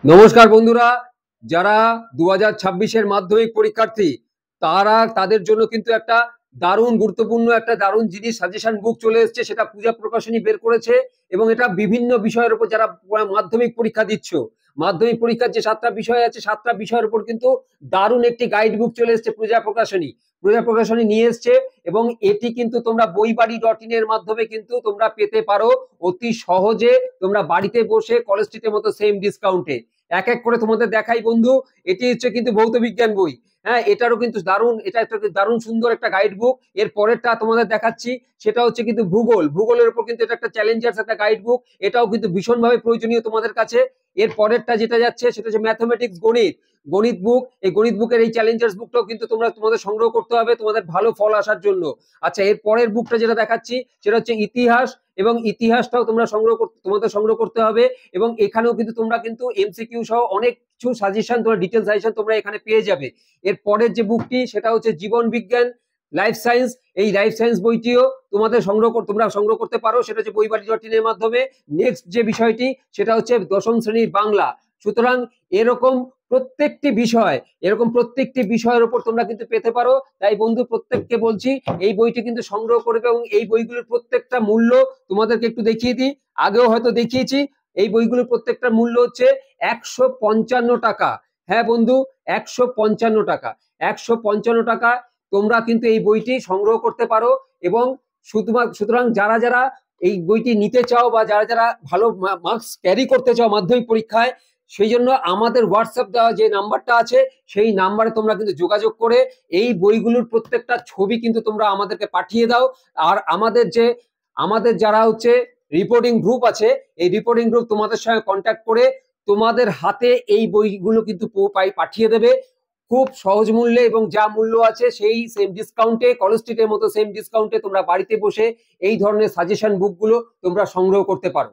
নমস্কার বন্ধুরা, যারা 2026-এর মাধ্যমিক পরীক্ষার্থী তারা তাদের জন্য কিন্তু একটা দারুণ গুরুত্বপূর্ণ একটা দারুণ জিনিস সাজেশন বুক চলে এসেছে। সেটা পূজা প্রকাশনী বের করেছে এবং এটা বিভিন্ন বিষয়ের উপর যারা মাধ্যমিক পরীক্ষা দিচ্ছ, মাধ্যমিক পরীক্ষার যে 7টা বিষয় আছে 7টা বিষয়ের উপর কিন্তু দারুণ একটি গাইড বুক চলে এসেছে পূজা প্রকাশনী নিয়ে এসছে। এবং এটি কিন্তু তোমরা বইবাড়ি.in এর মাধ্যমে কিন্তু তোমরা পেতে পারো অতি সহজে। তোমরা বাড়িতে বসে কলেজ স্ট্রিটের মতো সেম ডিসকাউন্টে এক এক করে তোমাদের দেখাই বন্ধু। এটি হচ্ছে কিন্তু ভৌত বিজ্ঞান বই। হ্যাঁ, এটারও কিন্তু দারুণ, এটা একটা দারুণ সুন্দর একটা গাইড বুক। এর পরেরটা তোমাদের দেখাচ্ছি, সেটা হচ্ছে কিন্তু ভূগোলের উপর কিন্তু এটা একটা চ্যালেঞ্জার্স একটা গাইড বুক। এটাও কিন্তু ভীষণভাবে প্রয়োজনীয় তোমাদের কাছে। এর পরেরটা যেটা যাচ্ছে সেটা হচ্ছে ম্যাথমেটিক্স, গণিত বুক। এই গণিত বুকের এই চ্যালেঞ্জার্স বুকটাও কিন্তু তোমাদের সংগ্রহ করতে হবে তোমাদের ভালো ফল আসার জন্য। আচ্ছা, এর পরের বুকটা যেটা দেখাচ্ছি সেটা হচ্ছে ইতিহাস, এবং ইতিহাসটাও তোমাদের সংগ্রহ করতে হবে। এবং এখানেও কিন্তু তোমরা কিন্তু এমসিকিউ সহ অনেক কিছু সাজেশন, তোমার ডিটেল সাজেশন তোমরা এখানে পেয়ে যাবে। এর পরের যে বুকটি সেটা হচ্ছে জীবন বিজ্ঞান, লাইফ সায়েন্স। এই লাইফ সায়েন্স বইটিও তোমরা সংগ্রহ করতে পারো, সেটা হচ্ছে বইবাড়ি.in এর মাধ্যমে। নেক্সট যে বিষয়টি সেটা হচ্ছে দশম শ্রেণীর বাংলা। সুতরাং এরকম প্রত্যেকটি বিষয়ের উপর তোমরা কিন্তু পেতে পারো। তাই বন্ধু প্রত্যেককে বলছি এই বইটি কিন্তু সংগ্রহ করবে। এবং এই বইগুলোর প্রত্যেকটা মূল্য তোমাদেরকে একটু দেখিয়ে দিই, আগেও হয়তো দেখিয়েছি। এই বইগুলোর প্রত্যেকটা মূল্য হচ্ছে 155 টাকা। হ্যাঁ বন্ধু, 155 টাকা। 155 টাকা তোমরা কিন্তু এই বইটি সংগ্রহ করতে পারো। এবং সুতরাং যারা যারা এই বইটি নিতে চাও বা যারা যারা ভালো মার্কস ক্যারি করতে চাও মাধ্যমিক পরীক্ষায়, সেই জন্য আমাদের হোয়াটসঅ্যাপ দেওয়া যে নাম্বারটা আছে সেই নাম্বারে তোমরা কিন্তু যোগাযোগ করে এই বইগুলোর প্রত্যেকটা ছবি কিন্তু তোমরা আমাদেরকে পাঠিয়ে দাও। আর আমাদের যারা হচ্ছে রিপোর্টিং গ্রুপ আছে, এই রিপোর্টিং গ্রুপ তোমাদের সঙ্গে কন্ট্যাক্ট করে তোমাদের হাতে এই বইগুলো কিন্তু পাঠিয়ে দেবে খুব সহজ মূল্যে। এবং যা মূল্য আছে সেই সেম ডিসকাউন্টে, কলেজ স্ট্রিটের মতো সেম ডিসকাউন্টে তোমরা বাড়িতে বসে এই ধরনের সাজেশন বুকগুলো তোমরা সংগ্রহ করতে পারো।